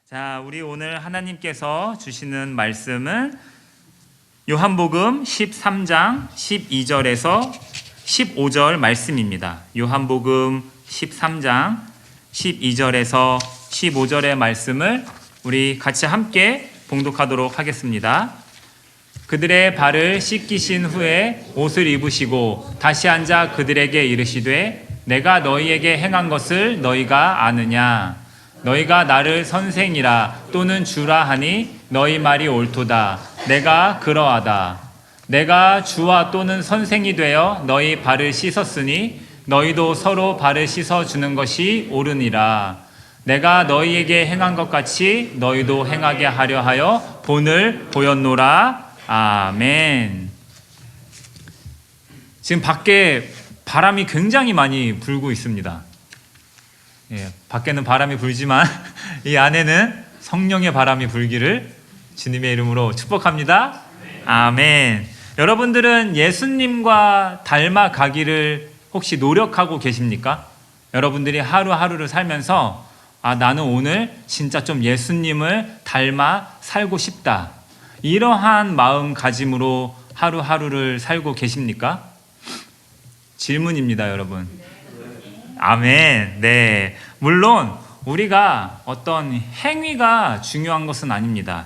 자, 우리 오늘 하나님께서 주시는 말씀은 요한복음 13장 12절에서 15절 말씀입니다. 요한복음 13장 12절에서 15절의 말씀을 우리 같이 함께 봉독하도록 하겠습니다. 그들의 발을 씻기신 후에 옷을 입으시고 다시 앉아 그들에게 이르시되 내가 너희에게 행한 것을 너희가 아느냐? 너희가 나를 선생이라 또는 주라 하니 너희 말이 옳도다. 내가 그러하다. 내가 주와 또는 선생이 되어 너희 발을 씻었으니 너희도 서로 발을 씻어주는 것이 옳으니라. 내가 너희에게 행한 것 같이 너희도 행하게 하려 하여 본을 보였노라. 아멘. 지금 밖에 바람이 굉장히 많이 불고 있습니다. 예, 밖에는 바람이 불지만 이 안에는 성령의 바람이 불기를 주님의 이름으로 축복합니다. 아멘. 여러분들은 예수님과 닮아가기를 혹시 노력하고 계십니까? 여러분들이 하루하루를 살면서 나는 오늘 진짜 좀 예수님을 닮아 살고 싶다. 이러한 마음가짐으로 하루하루를 살고 계십니까? 질문입니다, 여러분. 아멘. 네. 물론 우리가 어떤 행위가 중요한 것은 아닙니다.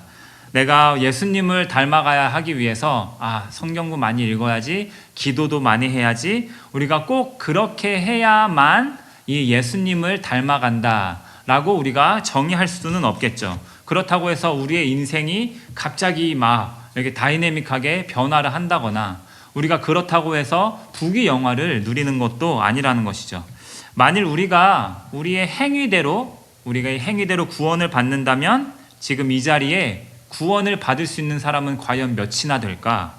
내가 예수님을 닮아가야 하기 위해서 성경도 많이 읽어야지, 기도도 많이 해야지, 우리가 꼭 그렇게 해야만 이 예수님을 닮아간다라고 우리가 정의할 수는 없겠죠. 그렇다고 해서 우리의 인생이 갑자기 막 이렇게 다이내믹하게 변화를 한다거나 우리가 그렇다고 해서 부귀영화를 누리는 것도 아니라는 것이죠. 만일 우리가 우리의 행위대로 구원을 받는다면 지금 이 자리에 구원을 받을 수 있는 사람은 과연 몇이나 될까?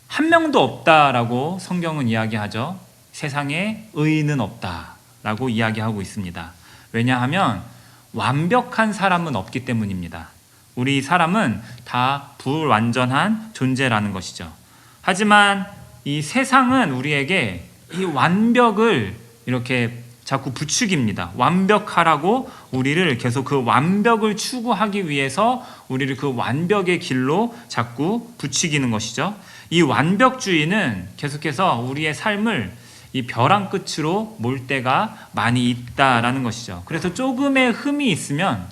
한 명도 없다라고 성경은 이야기하죠. 세상에 의인은 없다라고 이야기하고 있습니다. 왜냐하면 완벽한 사람은 없기 때문입니다. 우리 사람은 다 불완전한 존재라는 것이죠. 하지만 이 세상은 우리에게 이 완벽을 이렇게 자꾸 부추깁니다. 완벽하라고 우리를 계속 그 완벽을 추구하기 위해서 우리를 그 완벽의 길로 자꾸 부추기는 것이죠. 이 완벽주의는 계속해서 우리의 삶을 이 벼랑 끝으로 몰 때가 많이 있다라는 것이죠. 그래서 조금의 흠이 있으면,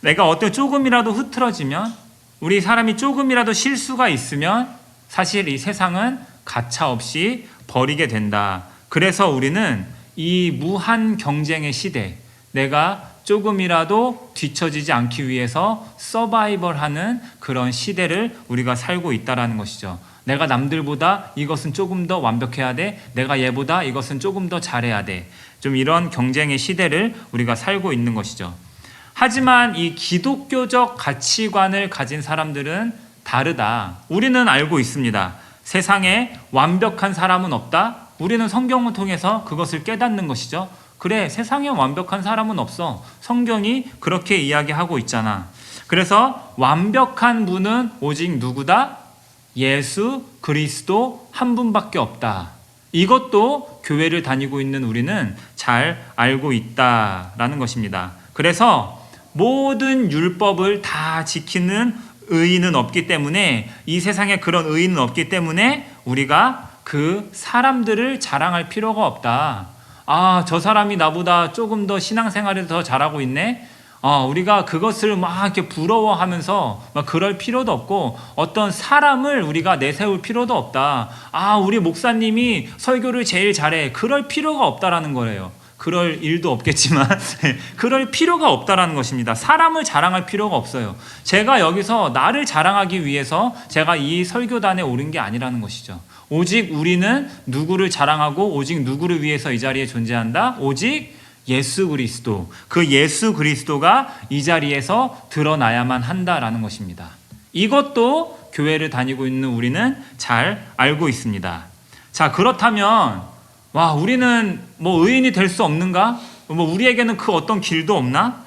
내가 어떤 조금이라도 흐트러지면, 우리 사람이 조금이라도 실수가 있으면 사실 이 세상은 가차없이 버리게 된다. 그래서 우리는 이 무한 경쟁의 시대, 내가 조금이라도 뒤처지지 않기 위해서 서바이벌하는 그런 시대를 우리가 살고 있다는 것이죠. 내가 남들보다 이것은 조금 더 완벽해야 돼. 내가 얘보다 이것은 조금 더 잘해야 돼. 좀 이런 경쟁의 시대를 우리가 살고 있는 것이죠. 하지만 이 기독교적 가치관을 가진 사람들은 다르다. 우리는 알고 있습니다. 세상에 완벽한 사람은 없다. 우리는 성경을 통해서 그것을 깨닫는 것이죠. 그래, 세상에 완벽한 사람은 없어. 성경이 그렇게 이야기하고 있잖아. 그래서 완벽한 분은 오직 누구다? 예수 그리스도 한 분밖에 없다. 이것도 교회를 다니고 있는 우리는 잘 알고 있다라는 것입니다. 그래서 모든 율법을 다 지키는 의인은 없기 때문에, 이 세상에 그런 의인은 없기 때문에 우리가 그 사람들을 자랑할 필요가 없다. 저 사람이 나보다 조금 더 신앙생활을 더 잘하고 있네. 우리가 그것을 막 이렇게 부러워하면서 막 그럴 필요도 없고, 어떤 사람을 우리가 내세울 필요도 없다. 우리 목사님이 설교를 제일 잘해. 그럴 필요가 없다라는 거예요. 그럴 일도 없겠지만 그럴 필요가 없다라는 것입니다. 사람을 자랑할 필요가 없어요. 제가 여기서 나를 자랑하기 위해서 제가 이 설교단에 오른 게 아니라는 것이죠. 오직 우리는 누구를 자랑하고 오직 누구를 위해서 이 자리에 존재한다? 오직 예수 그리스도. 그 예수 그리스도가 이 자리에서 드러나야만 한다라는 것입니다. 이것도 교회를 다니고 있는 우리는 잘 알고 있습니다. 자, 그렇다면 우리는 의인이 될 수 없는가? 우리에게는 그 어떤 길도 없나?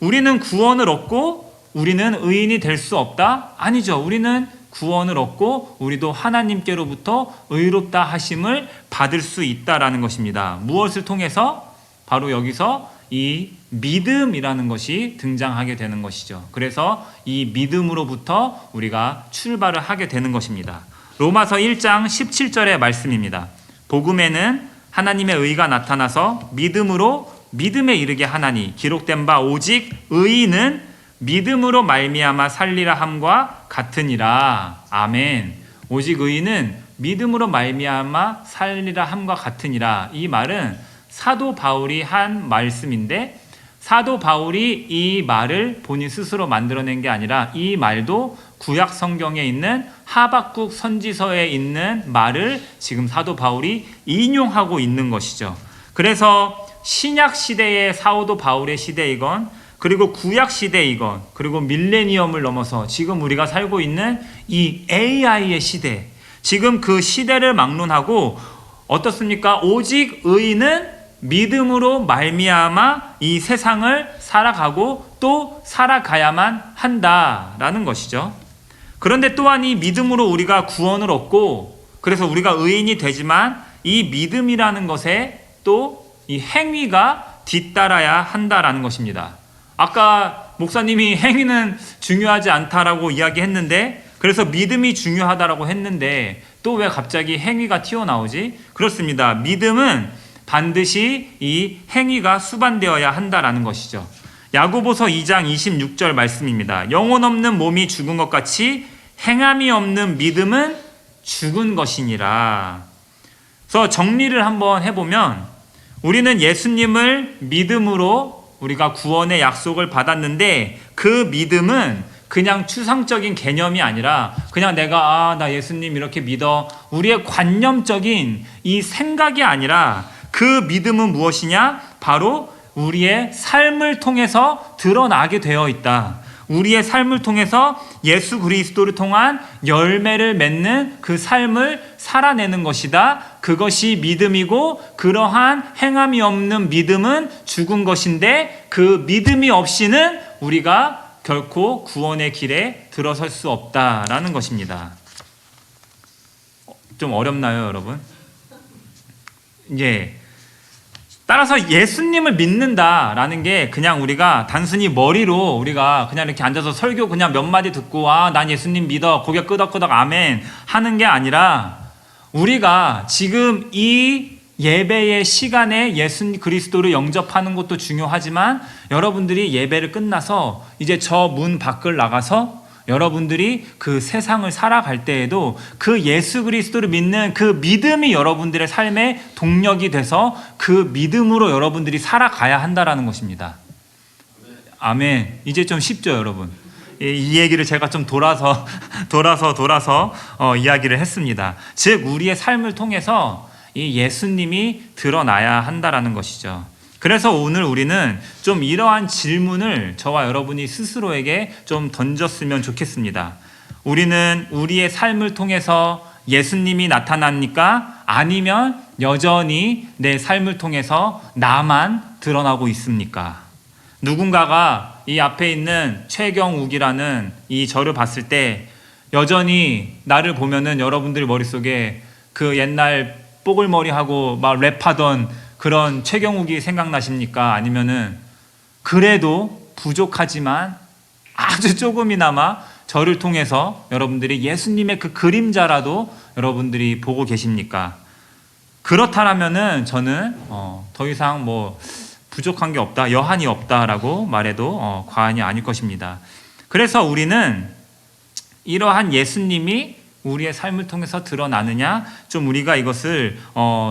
우리는 구원을 얻고 우리는 의인이 될 수 없다? 아니죠. 우리는 구원을 얻고 우리도 하나님께로부터 의롭다 하심을 받을 수 있다라는 것입니다. 무엇을 통해서? 바로 여기서 이 믿음이라는 것이 등장하게 되는 것이죠. 그래서 이 믿음으로부터 우리가 출발을 하게 되는 것입니다. 로마서 1장 17절의 말씀입니다. 복음에는 하나님의 의가 나타나서 믿음으로 믿음에 이르게 하나니 기록된 바 오직 의인은 믿음으로 말미암아 살리라 함과 같으니라. 아멘. 오직 의인은 믿음으로 말미암아 살리라 함과 같으니라. 이 말은 사도 바울이 한 말씀인데 사도 바울이 이 말을 본인 스스로 만들어낸 게 아니라 이 말도 구약 성경에 있는 하박국 선지서에 있는 말을 지금 사도 바울이 인용하고 있는 것이죠. 그래서 신약 시대의 사도 바울의 시대이건 그리고 구약 시대이건 그리고 밀레니엄을 넘어서 지금 우리가 살고 있는 이 AI의 시대, 지금 그 시대를 막론하고 어떻습니까? 오직 의인은 믿음으로 말미암아 이 세상을 살아가고 또 살아가야만 한다라는 것이죠. 그런데 또한 이 믿음으로 우리가 구원을 얻고 그래서 우리가 의인이 되지만 이 믿음이라는 것에 또 이 행위가 뒤따라야 한다라는 것입니다. 아까 목사님이 행위는 중요하지 않다라고 이야기했는데 그래서 믿음이 중요하다라고 했는데 또 왜 갑자기 행위가 튀어나오지? 그렇습니다. 믿음은 반드시 이 행위가 수반되어야 한다라는 것이죠. 야고보서 2장 26절 말씀입니다. 영혼 없는 몸이 죽은 것 같이 행함이 없는 믿음은 죽은 것이니라. 그래서 정리를 한번 해보면 우리는 예수님을 믿음으로 우리가 구원의 약속을 받았는데 그 믿음은 그냥 추상적인 개념이 아니라 그냥 내가 나 예수님 이렇게 믿어 우리의 관념적인 이 생각이 아니라 그 믿음은 무엇이냐? 바로 우리의 삶을 통해서 드러나게 되어 있다. 우리의 삶을 통해서 예수 그리스도를 통한 열매를 맺는 그 삶을 살아내는 것이다. 그것이 믿음이고 그러한 행함이 없는 믿음은 죽은 것인데 그 믿음이 없이는 우리가 결코 구원의 길에 들어설 수 없다라는 것입니다. 좀 어렵나요, 여러분? 예. 따라서 예수님을 믿는다라는 게 그냥 우리가 단순히 머리로 우리가 그냥 이렇게 앉아서 설교 그냥 몇 마디 듣고 난 예수님 믿어 고개 끄덕끄덕 아멘 하는 게 아니라 우리가 지금 이 예배의 시간에 예수 그리스도를 영접하는 것도 중요하지만 여러분들이 예배를 끝나서 이제 저 문 밖을 나가서 여러분들이 그 세상을 살아갈 때에도 그 예수 그리스도를 믿는 그 믿음이 여러분들의 삶의 동력이 돼서 그 믿음으로 여러분들이 살아가야 한다라는 것입니다. 아멘. 이제 좀 쉽죠, 여러분? 이 얘기를 제가 좀 돌아서 이야기를 했습니다. 즉 우리의 삶을 통해서 이 예수님이 드러나야 한다라는 것이죠. 그래서 오늘 우리는 좀 이러한 질문을 저와 여러분이 스스로에게 좀 던졌으면 좋겠습니다. 우리는 우리의 삶을 통해서 예수님이 나타납니까? 아니면 여전히 내 삶을 통해서 나만 드러나고 있습니까? 누군가가 이 앞에 있는 최경욱이라는 이 저를 봤을 때 여전히 나를 보면은 여러분들 머릿속에 그 옛날 뽀글머리하고 막 랩하던 그런 최경욱이 생각나십니까? 아니면은 그래도 부족하지만 아주 조금이나마 저를 통해서 여러분들이 예수님의 그 그림자라도 여러분들이 보고 계십니까? 그렇다면은 저는 더 이상 뭐 부족한 게 없다, 여한이 없다라고 말해도 과언이 아닐 것입니다. 그래서 우리는 이러한 예수님이 우리의 삶을 통해서 드러나느냐 좀 우리가 이것을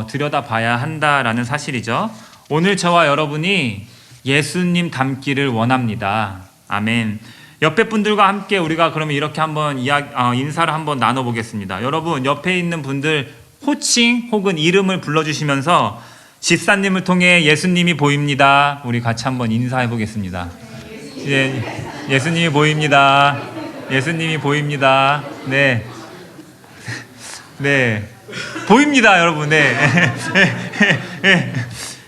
들여다봐야 한다라는 사실이죠. 오늘 저와 여러분이 예수님 닮기를 원합니다. 아멘. 옆에 분들과 함께 우리가 그러면 이렇게 한번 인사를 한번 나눠보겠습니다. 여러분 옆에 있는 분들 호칭 혹은 이름을 불러주시면서 집사님을 통해 예수님이 보입니다. 우리 같이 한번 인사해 보겠습니다. 예수님이 보입니다. 예수님이 보입니다. 네. 네, 보입니다, 여러분. 네,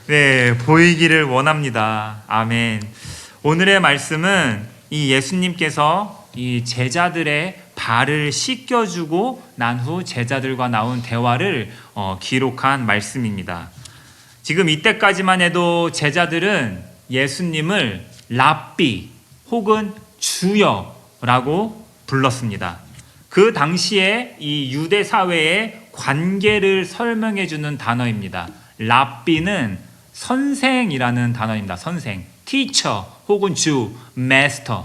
네, 보이기를 원합니다. 아멘. 오늘의 말씀은 이 예수님께서 이 제자들의 발을 씻겨주고 난 후 제자들과 나온 대화를 기록한 말씀입니다. 지금 이때까지만 해도 제자들은 예수님을 랍비 혹은 주여라고 불렀습니다. 그 당시에 이 유대 사회의 관계를 설명해 주는 단어입니다. 랍비는 선생이라는 단어입니다. 선생, teacher 혹은 주, master.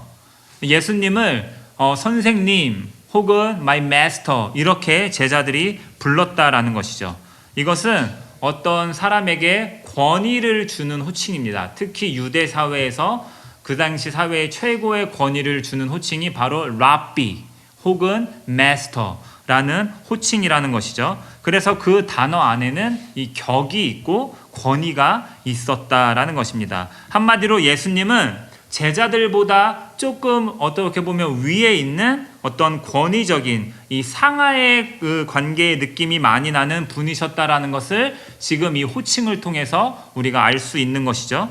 예수님을 선생님 혹은 my master 이렇게 제자들이 불렀다라는 것이죠. 이것은 어떤 사람에게 권위를 주는 호칭입니다. 특히 유대 사회에서 그 당시 사회의 최고의 권위를 주는 호칭이 바로 랍비 혹은 마스터라는 호칭이라는 것이죠. 그래서 그 단어 안에는 이 격이 있고 권위가 있었다라는 것입니다. 한마디로 예수님은 제자들보다 조금 어떻게 보면 위에 있는 어떤 권위적인 이 상하의 그 관계의 느낌이 많이 나는 분이셨다라는 것을 지금 이 호칭을 통해서 우리가 알 수 있는 것이죠.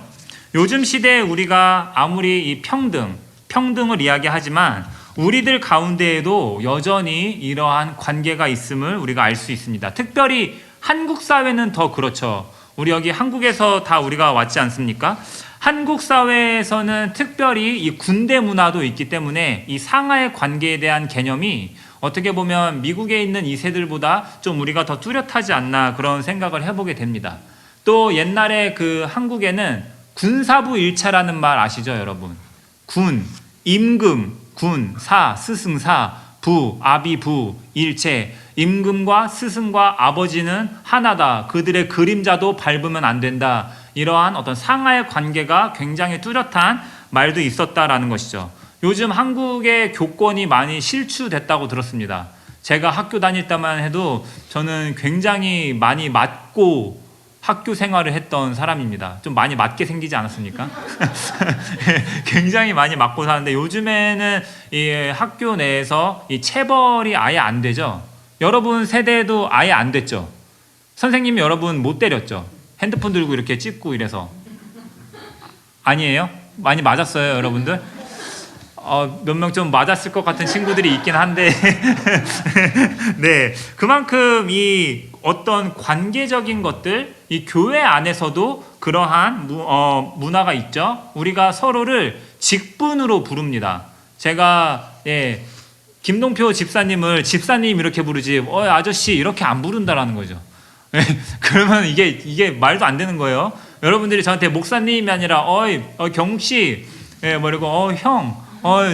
요즘 시대에 우리가 아무리 이 평등을 이야기하지만 우리들 가운데에도 여전히 이러한 관계가 있음을 우리가 알 수 있습니다. 특별히 한국 사회는 더 그렇죠. 우리 여기 한국에서 다 우리가 왔지 않습니까? 한국 사회에서는 특별히 이 군대 문화도 있기 때문에 이 상하의 관계에 대한 개념이 어떻게 보면 미국에 있는 이세들보다 좀 우리가 더 뚜렷하지 않나 그런 생각을 해보게 됩니다. 또 옛날에 그 한국에는 군사부 일차라는 말 아시죠, 여러분? 군, 임금, 군, 사, 스승사, 부, 아비부, 일체. 임금과 스승과 아버지는 하나다. 그들의 그림자도 밟으면 안 된다. 이러한 어떤 상하의 관계가 굉장히 뚜렷한 말도 있었다라는 것이죠. 요즘 한국의 교권이 많이 실추됐다고 들었습니다. 제가 학교 다닐 때만 해도 저는 굉장히 많이 맞고 학교 생활을 했던 사람입니다. 좀 많이 맞게 생기지 않았습니까? 굉장히 많이 맞고 사는데 요즘에는 이 학교 내에서 이 체벌이 아예 안 되죠. 여러분 세대도 아예 안 됐죠. 선생님이 여러분 못 때렸죠. 핸드폰 들고 이렇게 찍고 이래서. 아니에요? 많이 맞았어요, 여러분들? 몇 명 좀 맞았을 것 같은 친구들이 있긴 한데 네, 그만큼 이 어떤 관계적인 것들, 이 교회 안에서도 그러한 문화가 있죠. 우리가 서로를 직분으로 부릅니다. 제가 김동표 집사님을 집사님 이렇게 부르지 아저씨 이렇게 안 부른다라는 거죠. 그러면 이게 말도 안 되는 거예요. 여러분들이 저한테 목사님이 아니라 경씨 뭐라고 형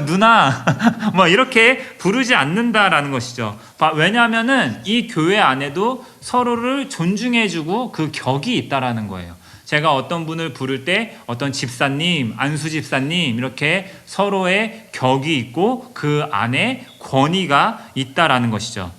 누나 뭐 이렇게 부르지 않는다라는 것이죠. 왜냐하면은 이 교회 안에도 서로를 존중해주고 그 격이 있다라는 거예요. 제가 어떤 분을 부를 때 어떤 집사님, 안수 집사님 이렇게 서로의 격이 있고 그 안에 권위가 있다라는 것이죠.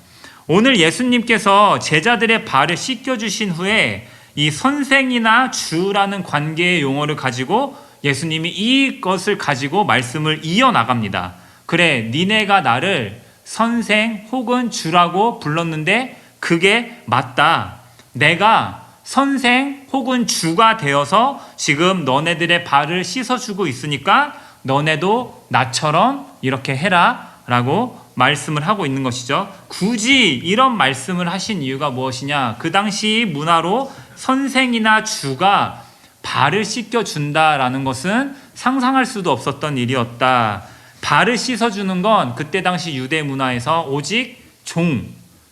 오늘 예수님께서 제자들의 발을 씻겨주신 후에 이 선생이나 주라는 관계의 용어를 가지고 예수님이 이것을 가지고 말씀을 이어나갑니다. 그래, 니네가 나를 선생 혹은 주라고 불렀는데 그게 맞다. 내가 선생 혹은 주가 되어서 지금 너네들의 발을 씻어주고 있으니까 너네도 나처럼 이렇게 해라 라고 말씀을 하고 있는 것이죠. 굳이 이런 말씀을 하신 이유가 무엇이냐? 그 당시 문화로 선생이나 주가 발을 씻겨준다라는 것은 상상할 수도 없었던 일이었다. 발을 씻어주는 건 그때 당시 유대 문화에서 오직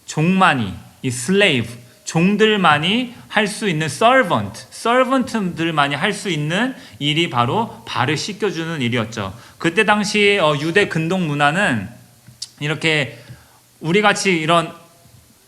종만이, 이 slave, 종들만이 할 수 있는 servant들만이 할 수 있는 일이 바로 발을 씻겨주는 일이었죠. 그때 당시 유대 근동 문화는 이렇게 우리같이 이런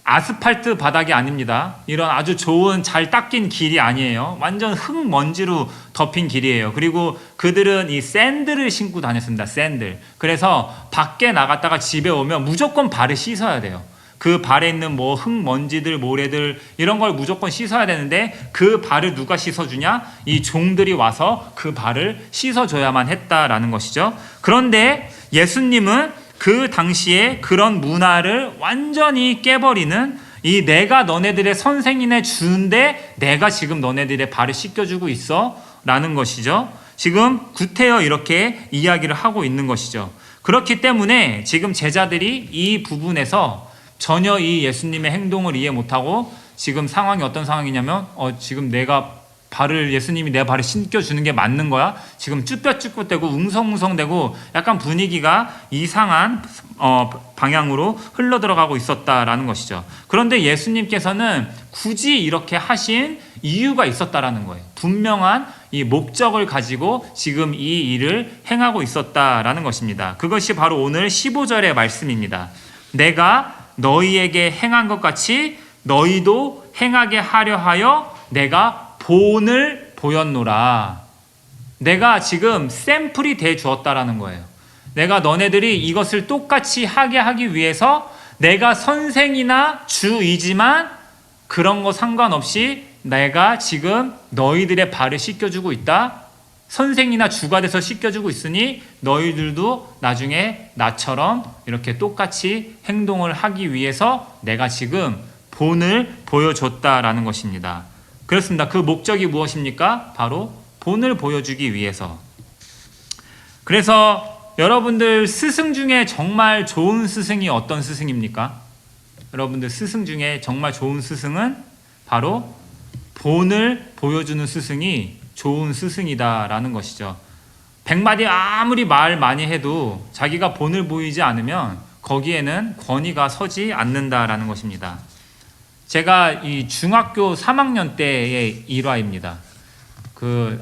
아스팔트 바닥이 아닙니다. 이런 아주 좋은 잘 닦인 길이 아니에요. 완전 흙먼지로 덮인 길이에요. 그리고 그들은 이 샌들을 신고 다녔습니다. 샌들. 그래서 밖에 나갔다가 집에 오면 무조건 발을 씻어야 돼요. 그 발에 있는 뭐 흙먼지들, 모래들 이런 걸 무조건 씻어야 되는데 그 발을 누가 씻어주냐? 이 종들이 와서 그 발을 씻어줘야만 했다라는 것이죠. 그런데 예수님은 그 당시에 그런 문화를 완전히 깨버리는 이 내가 너네들의 선생이네 주인데 내가 지금 너네들의 발을 씻겨주고 있어 라는 것이죠. 지금 구태여 이렇게 이야기를 하고 있는 것이죠. 그렇기 때문에 지금 제자들이 이 부분에서 전혀 이 예수님의 행동을 이해 못하고 지금 상황이 어떤 상황이냐면 지금 내가 발을 예수님이 내 발을 씻겨주는 게 맞는 거야? 지금 쭈뼛쭈뼛대고 웅성웅성대고 약간 분위기가 이상한 방향으로 흘러들어가고 있었다라는 것이죠. 그런데 예수님께서는 굳이 이렇게 하신 이유가 있었다라는 거예요. 분명한 이 목적을 가지고 지금 이 일을 행하고 있었다라는 것입니다. 그것이 바로 오늘 15절의 말씀입니다. 내가 너희에게 행한 것 같이 너희도 행하게 하려 하여 내가 본을 보였노라. 내가 지금 샘플이 돼 주었다라는 거예요. 내가 너네들이 이것을 똑같이 하게 하기 위해서 내가 선생이나 주이지만 그런 거 상관없이 내가 지금 너희들의 발을 씻겨주고 있다. 선생이나 주가 돼서 씻겨주고 있으니 너희들도 나중에 나처럼 이렇게 똑같이 행동을 하기 위해서 내가 지금 본을 보여줬다라는 것입니다. 그렇습니다. 그 목적이 무엇입니까? 바로 본을 보여주기 위해서. 그래서 여러분들 스승 중에 정말 좋은 스승이 어떤 스승입니까? 여러분들 스승 중에 정말 좋은 스승은 바로 본을 보여주는 스승이 좋은 스승이다라는 것이죠. 100마디 아무리 말 많이 해도 자기가 본을 보이지 않으면 거기에는 권위가 서지 않는다라는 것입니다. 제가 이 중학교 3학년 때의 일화입니다.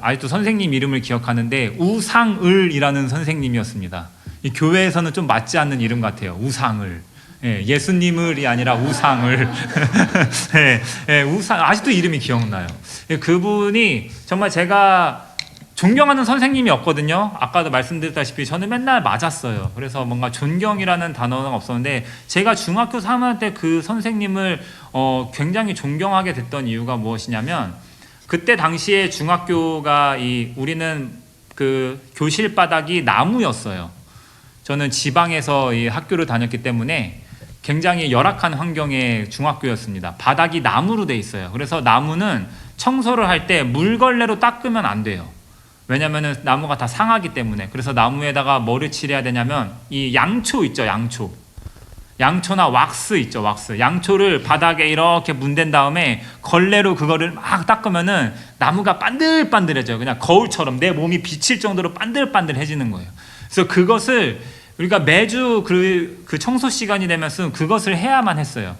아직도 선생님 이름을 기억하는데 우상을이라는 선생님이었습니다. 이 교회에서는 좀 맞지 않는 이름 같아요. 우상을. 예수님을이 아니라 우상을. 우상, 아직도 이름이 기억나요. 그분이 정말 제가 존경하는 선생님이었거든요. 아까도 말씀드렸다시피 저는 맨날 맞았어요. 그래서 뭔가 존경이라는 단어는 없었는데 제가 중학교 3학년 때 그 선생님을 굉장히 존경하게 됐던 이유가 무엇이냐면 그때 당시에 중학교가 우리는 그 교실 바닥이 나무였어요. 저는 지방에서 이 학교를 다녔기 때문에 굉장히 열악한 환경의 중학교였습니다. 바닥이 나무로 돼 있어요. 그래서 나무는 청소를 할 때 물걸레로 닦으면 안 돼요. 왜냐면은 나무가 다 상하기 때문에. 그래서 나무에다가 뭐를 칠해야 되냐면 이 양초 있죠, 양초나 왁스 있죠, 왁스. 양초를 바닥에 이렇게 문댄 다음에 걸레로 그거를 막 닦으면은 나무가 반들반들해져요. 그냥 거울처럼 내 몸이 비칠 정도로 반들반들해지는 거예요. 그래서 그것을 우리가 매주 그 청소 시간이 되면 그것을 해야만 했어요.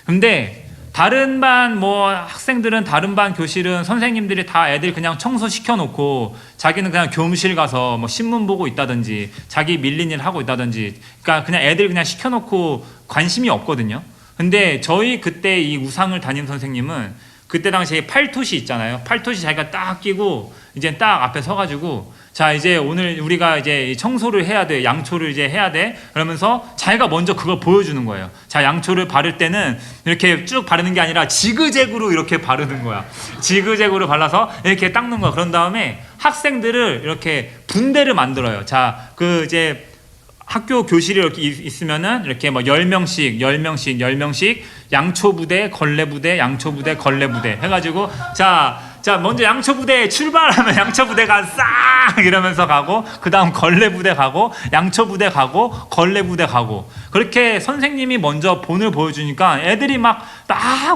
근데 다른 반 학생들은 다른 반 교실은 선생님들이 다 애들 그냥 청소 시켜놓고 자기는 그냥 교무실 가서 신문 보고 있다든지 자기 밀린 일 하고 있다든지 그러니까 그냥 애들 그냥 시켜놓고 관심이 없거든요. 근데 저희 그때 이 우상을 담임 선생님은 그때 당시에 팔토시 있잖아요. 팔토시 자기가 딱 끼고 이제 딱 앞에 서가지고 자 이제 오늘 우리가 이제 청소를 해야 돼. 양초를 이제 해야 돼. 그러면서 자기가 먼저 그걸 보여주는 거예요. 자 양초를 바를 때는 이렇게 쭉 바르는 게 아니라 지그재그로 이렇게 바르는 거야. 지그재그로 발라서 이렇게 닦는 거야. 그런 다음에 학생들을 이렇게 분대를 만들어요. 자 이제 학교 교실이 이렇게 있으면은 이렇게 10명씩 양초부대, 걸레부대, 양초부대, 걸레부대 해가지고 자 먼저 양초부대 출발하면 양초부대가 싹 이러면서 가고 그 다음 걸레부대 가고 양초부대 가고 걸레부대 가고 그렇게 선생님이 먼저 본을 보여주니까 애들이 막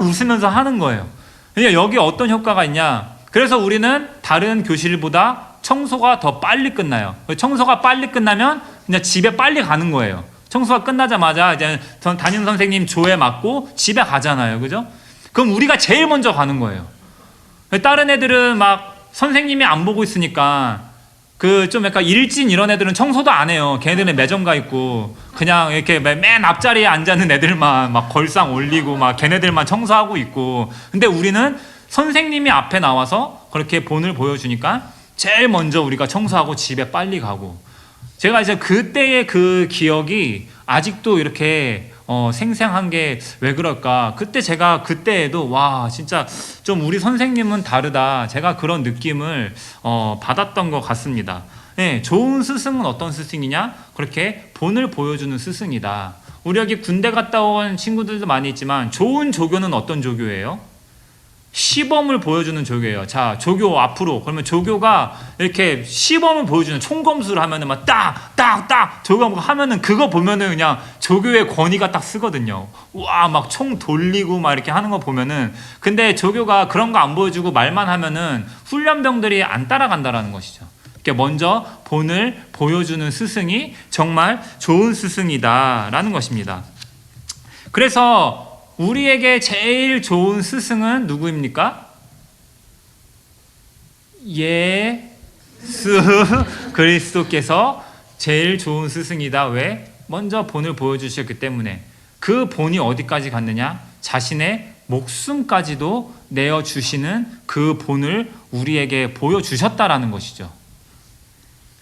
웃으면서 하는 거예요. 그러니까 여기 어떤 효과가 있냐. 그래서 우리는 다른 교실보다 청소가 더 빨리 끝나요. 청소가 빨리 끝나면 그냥 집에 빨리 가는 거예요. 청소가 끝나자마자 이제 담임 선생님 조에 맞고 집에 가잖아요. 그죠? 그럼 우리가 제일 먼저 가는 거예요. 다른 애들은 막 선생님이 안 보고 있으니까 좀 약간 일진 이런 애들은 청소도 안 해요. 걔네들은 매점 가 있고 그냥 이렇게 맨 앞자리에 앉아있는 애들만 막 걸상 올리고 막 걔네들만 청소하고 있고 근데 우리는 선생님이 앞에 나와서 그렇게 본을 보여주니까 제일 먼저 우리가 청소하고 집에 빨리 가고 제가 이제 그때의 그 기억이 아직도 이렇게 생생한 게 왜 그럴까? 제가 그때에도 와 진짜 좀 우리 선생님은 다르다. 제가 그런 느낌을 받았던 것 같습니다. 네, 좋은 스승은 어떤 스승이냐? 그렇게 본을 보여주는 스승이다. 우리 여기 군대 갔다 온 친구들도 많이 있지만 좋은 조교는 어떤 조교예요? 시범을 보여주는 조교예요. 자, 조교 앞으로. 그러면 조교가 이렇게 시범을 보여주는 총검수를 하면은 막 딱 딱딱딱 조교가 하면은 그거 보면은 그냥 조교의 권위가 딱 쓰거든요. 와, 막 총 돌리고 막 이렇게 하는 거 보면은, 근데 조교가 그런 거 안 보여주고 말만 하면은 훈련병들이 안 따라간다라는 것이죠. 먼저 본을 보여주는 스승이 정말 좋은 스승이다라는 것입니다. 그래서 우리에게 제일 좋은 스승은 누구입니까? 예수 그리스도께서 제일 좋은 스승이다. 왜? 먼저 본을 보여주셨기 때문에. 그 본이 어디까지 갔느냐? 자신의 목숨까지도 내어주시는 그 본을 우리에게 보여주셨다라는 것이죠.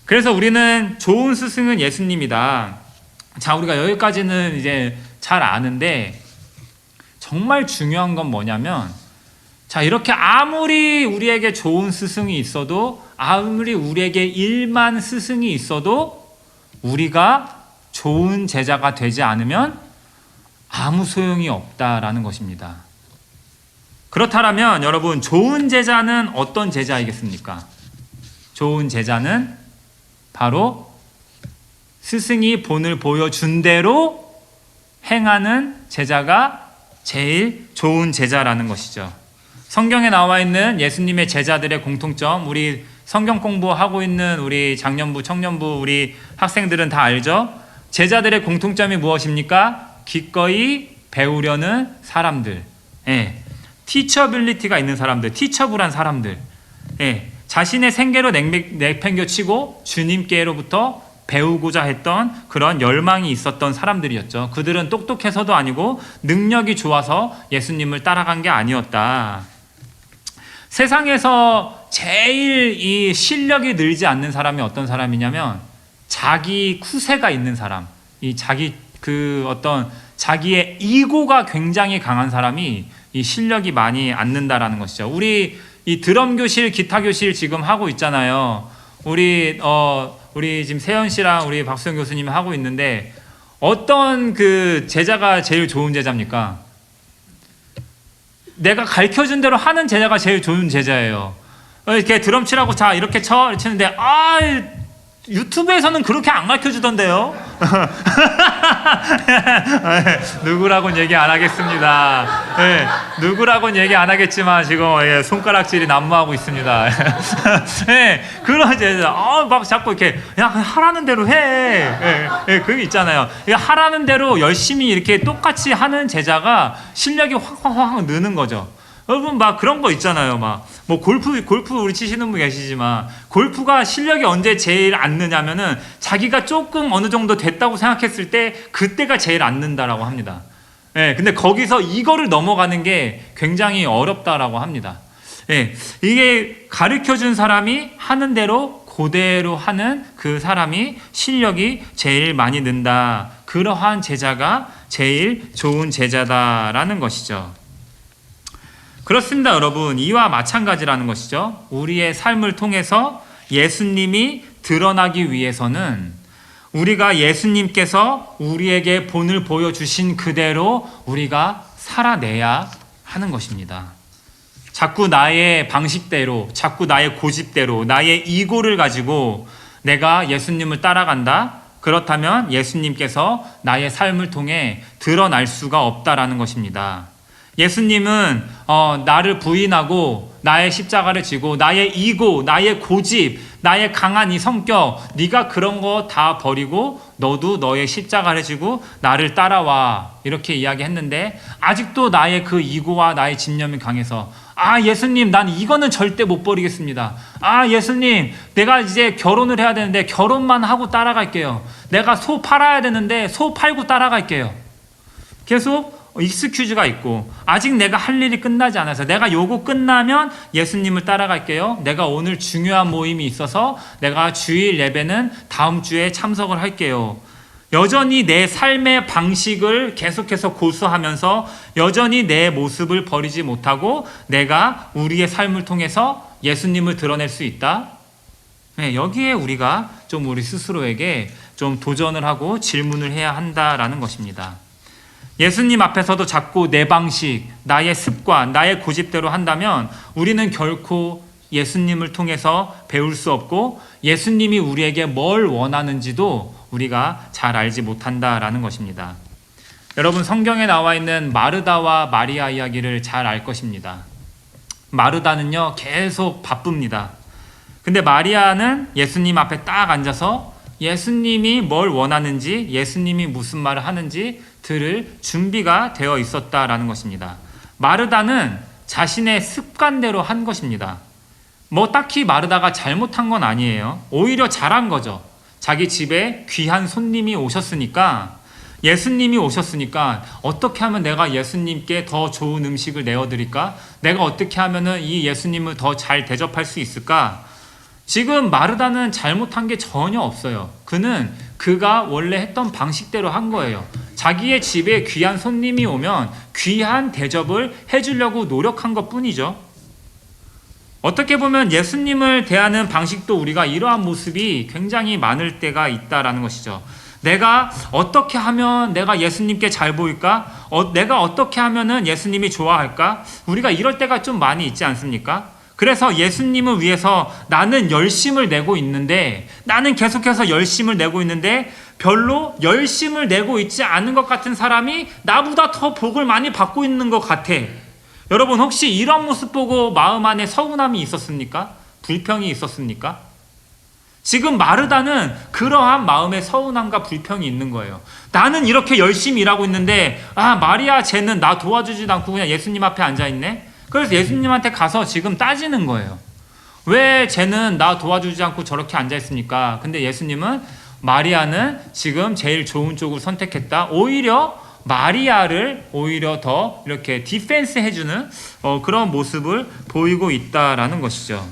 그래서 우리는 좋은 스승은 예수님이다. 자, 우리가 여기까지는 이제 잘 아는데, 정말 중요한 건 뭐냐면, 자, 이렇게 아무리 우리에게 좋은 스승이 있어도, 아무리 우리에게 일만 스승이 있어도, 우리가 좋은 제자가 되지 않으면 아무 소용이 없다라는 것입니다. 그렇다면 여러분, 좋은 제자는 어떤 제자이겠습니까? 좋은 제자는 바로 스승이 본을 보여준 대로 행하는 제자가 제일 좋은 제자라는 것이죠. 성경에 나와 있는 예수님의 제자들의 공통점, 우리 성경 공부하고 있는 우리 장년부, 청년부, 우리 학생들은 다 알죠? 제자들의 공통점이 무엇입니까? 기꺼이 배우려는 사람들, 티처빌리티가 있는 사람들, 티처블한 사람들, 자신의 생계로 내팽겨치고 주님께로부터 배우고자 했던 그런 열망이 있었던 사람들이었죠. 그들은 똑똑해서도 아니고 능력이 좋아서 예수님을 따라간 게 아니었다. 세상에서 제일 이 실력이 늘지 않는 사람이 어떤 사람이냐면, 자기 쿠세가 있는 사람, 이 자기의 이고가 굉장히 강한 사람이 이 실력이 많이 안 는다라는 것이죠. 우리 이 드럼 교실, 기타 교실 지금 하고 있잖아요. 우리 지금 세연 씨랑 우리 박수영 교수님이 하고 있는데, 어떤 그 제자가 제일 좋은 제자입니까? 내가 가르쳐준 대로 하는 제자가 제일 좋은 제자예요. 이렇게 드럼 치라고, 자, 이렇게 쳐, 이렇게 치는데, 유튜브에서는 그렇게 안 가르쳐주던데요? 누구라고는 얘기 안 하겠습니다. 누구라고는 얘기 안 하겠지만 지금 손가락질이 난무하고 있습니다. 그런 제자, 막 자꾸 이렇게 야, 하라는 대로 해. 그게 있잖아요. 하라는 대로 열심히 이렇게 똑같이 하는 제자가 실력이 확 느는 거죠. 여러분, 막 그런 거 있잖아요. 뭐 골프 우리 치시는 분 계시지만, 골프가 실력이 언제 제일 안 느냐면은 자기가 조금 어느 정도 됐다고 생각했을 때 그때가 제일 안 는다라고 합니다. 근데 거기서 이거를 넘어가는 게 굉장히 어렵다라고 합니다. 이게 가르쳐준 사람이 하는 대로 그대로 하는 그 사람이 실력이 제일 많이 는다. 그러한 제자가 제일 좋은 제자다라는 것이죠. 그렇습니다, 여러분. 이와 마찬가지라는 것이죠. 우리의 삶을 통해서 예수님이 드러나기 위해서는 우리가 예수님께서 우리에게 본을 보여주신 그대로 우리가 살아내야 하는 것입니다. 자꾸 나의 방식대로, 자꾸 나의 고집대로, 나의 이고를 가지고 내가 예수님을 따라간다? 그렇다면 예수님께서 나의 삶을 통해 드러날 수가 없다라는 것입니다. 예수님은 나를 부인하고 나의 십자가를 지고 나의 이고, 나의 고집, 나의 강한 이 성격, 네가 그런 거 다 버리고 너도 너의 십자가를 지고 나를 따라와, 이렇게 이야기했는데, 아직도 나의 그 이고와 나의 집념이 강해서 예수님, 난 이거는 절대 못 버리겠습니다. 예수님, 내가 이제 결혼을 해야 되는데 결혼만 하고 따라갈게요. 내가 소 팔아야 되는데 소 팔고 따라갈게요. 계속 익스큐즈가 있고, 아직 내가 할 일이 끝나지 않아서 내가 요거 끝나면 예수님을 따라갈게요. 내가 오늘 중요한 모임이 있어서 내가 주일 예배는 다음 주에 참석을 할게요. 여전히 내 삶의 방식을 계속해서 고수하면서 여전히 내 모습을 버리지 못하고 내가 우리의 삶을 통해서 예수님을 드러낼 수 있다. 여기에 우리가 좀 우리 스스로에게 좀 도전을 하고 질문을 해야 한다라는 것입니다. 예수님 앞에서도 자꾸 내 방식, 나의 습관, 나의 고집대로 한다면 우리는 결코 예수님을 통해서 배울 수 없고 예수님이 우리에게 뭘 원하는지도 우리가 잘 알지 못한다라는 것입니다. 여러분, 성경에 나와 있는 마르다와 마리아 이야기를 잘 알 것입니다. 마르다는요, 계속 바쁩니다. 근데 마리아는 예수님 앞에 딱 앉아서 예수님이 뭘 원하는지, 예수님이 무슨 말을 하는지 들을 준비가 되어 있었다라는 것입니다. 마르다는 자신의 습관대로 한 것입니다. 뭐 딱히 마르다가 잘못한 건 아니에요. 오히려 잘한 거죠. 자기 집에 귀한 손님이 오셨으니까, 예수님이 오셨으니까 어떻게 하면 내가 예수님께 더 좋은 음식을 내어드릴까? 내가 어떻게 하면 이 예수님을 더 잘 대접할 수 있을까? 지금 마르다는 잘못한 게 전혀 없어요. 그는 그가 원래 했던 방식대로 한 거예요. 자기의 집에 귀한 손님이 오면 귀한 대접을 해주려고 노력한 것 뿐이죠. 어떻게 보면 예수님을 대하는 방식도 우리가 이러한 모습이 굉장히 많을 때가 있다라는 것이죠. 내가 어떻게 하면 내가 예수님께 잘 보일까? 내가 어떻게 하면은 예수님이 좋아할까? 우리가 이럴 때가 좀 많이 있지 않습니까? 그래서 예수님을 위해서 나는 열심을 내고 있는데, 나는 계속해서 열심을 내고 있는데 별로 열심을 내고 있지 않은 것 같은 사람이 나보다 더 복을 많이 받고 있는 것 같아. 여러분, 혹시 이런 모습 보고 마음 안에 서운함이 있었습니까? 불평이 있었습니까? 지금 마르다는 그러한 마음의 서운함과 불평이 있는 거예요. 나는 이렇게 열심히 일하고 있는데 마리아 쟤는 나 도와주지도 않고 그냥 예수님 앞에 앉아있네. 그래서 예수님한테 가서 지금 따지는 거예요. 왜 쟤는 나 도와주지 않고 저렇게 앉아있습니까? 근데 예수님은 마리아는 지금 제일 좋은 쪽을 선택했다. 오히려 마리아를 오히려 더 이렇게 디펜스 해주는 그런 모습을 보이고 있다라는 것이죠.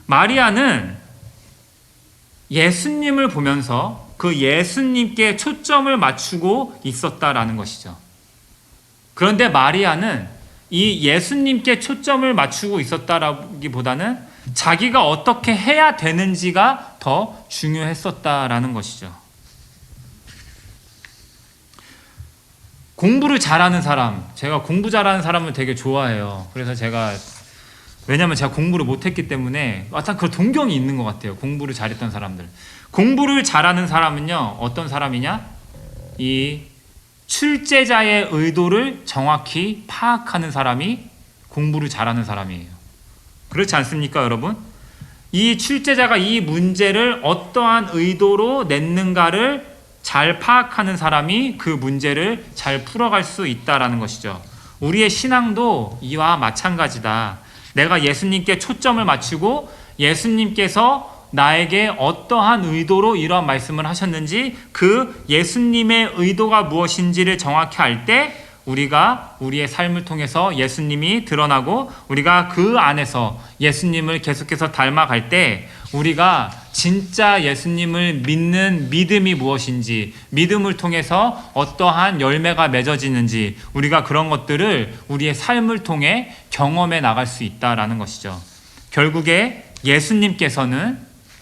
마리아는 예수님을 보면서 그 예수님께 초점을 맞추고 있었다라는 것이죠. 그런데 마리아는 이 예수님께 초점을 맞추고 있었다라기보다는 자기가 어떻게 해야 되는지가 더 중요했었다라는 것이죠. 공부를 잘하는 사람, 제가 공부 잘하는 사람을 되게 좋아해요. 그래서 왜냐면 제가 공부를 못했기 때문에 약간 그 동경이 있는 것 같아요. 공부를 잘했던 사람들. 공부를 잘하는 사람은요, 어떤 사람이냐? 이 출제자의 의도를 정확히 파악하는 사람이 공부를 잘하는 사람이에요. 그렇지 않습니까, 여러분? 이 출제자가 이 문제를 어떠한 의도로 냈는가를 잘 파악하는 사람이 그 문제를 잘 풀어갈 수 있다라는 것이죠. 우리의 신앙도 이와 마찬가지다. 내가 예수님께 초점을 맞추고 예수님께서 나에게 어떠한 의도로 이러한 말씀을 하셨는지 그 예수님의 의도가 무엇인지를 정확히 알 때 우리가 우리의 삶을 통해서 예수님이 드러나고 우리가 그 안에서 예수님을 계속해서 닮아갈 때 우리가 진짜 예수님을 믿는 믿음이 무엇인지, 믿음을 통해서 어떠한 열매가 맺어지는지 우리가 그런 것들을 우리의 삶을 통해 경험해 나갈 수 있다라는 것이죠. 결국에 예수님께서는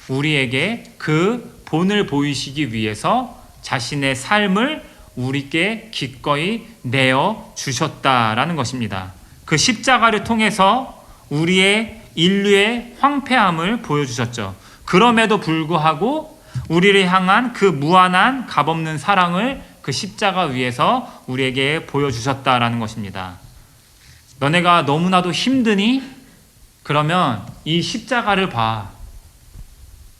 우리에게 그 본을 보이시기 위해서 자신의 삶을 우리께 기꺼이 내어 주셨다라는 것입니다. 그 십자가를 통해서 우리의 인류의 황폐함을 보여주셨죠. 그럼에도 불구하고 우리를 향한 그 무한한 값없는 사랑을 그 십자가 위에서 우리에게 보여주셨다라는 것입니다. 너네가 너무나도 힘드니? 그러면 이 십자가를 봐.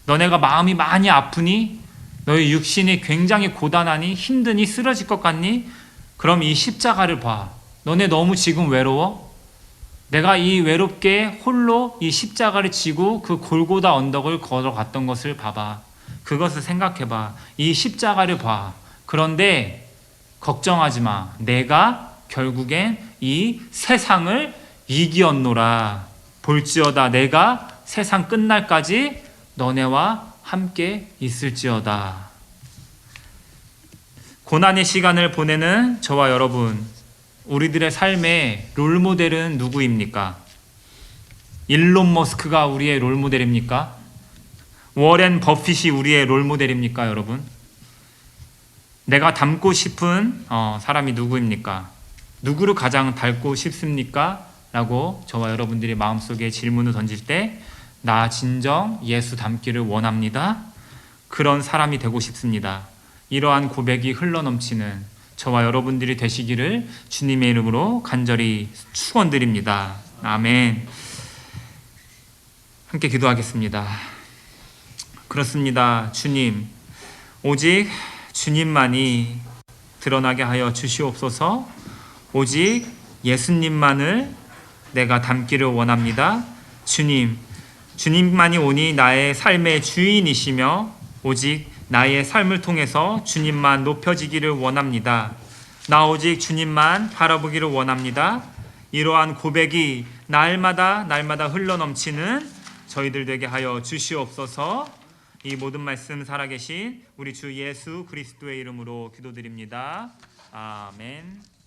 너네가 마음이 많이 아프니? 너의 육신이 굉장히 고단하니? 힘드니? 쓰러질 것 같니? 그럼 이 십자가를 봐. 너네 너무 지금 외로워? 내가 이 외롭게 홀로 이 십자가를 지고 그 골고다 언덕을 걸어갔던 것을 봐봐. 그것을 생각해봐. 이 십자가를 봐. 그런데 걱정하지 마. 내가 결국엔 이 세상을 이기었노라. 볼지어다 내가 세상 끝날까지 너네와 함께 있을지어다. 고난의 시간을 보내는 저와 여러분, 우리들의 삶의 롤모델은 누구입니까? 일론 머스크가 우리의 롤모델입니까? 워렌 버핏이 우리의 롤모델입니까, 여러분? 내가 닮고 싶은 사람이 누구입니까? 누구를 가장 닮고 싶습니까? 라고 저와 여러분들이 마음속에 질문을 던질 때 나 진정 예수 닮기를 원합니다. 그런 사람이 되고 싶습니다. 이러한 고백이 흘러넘치는 저와 여러분들이 되시기를 주님의 이름으로 간절히 축원드립니다. 아멘. 함께 기도하겠습니다. 그렇습니다. 주님, 오직 주님만이 드러나게 하여 주시옵소서. 오직 예수님만을 내가 닮기를 원합니다. 주님만이 오니 나의 삶의 주인이시며 오직 나의 삶을 통해서 주님만 높여지기를 원합니다. 나 오직 주님만 바라보기를 원합니다. 이러한 고백이 날마다 흘러넘치는 저희들 되게 하여 주시옵소서. 이 모든 말씀 살아계신 우리 주 예수 그리스도의 이름으로 기도드립니다. 아멘.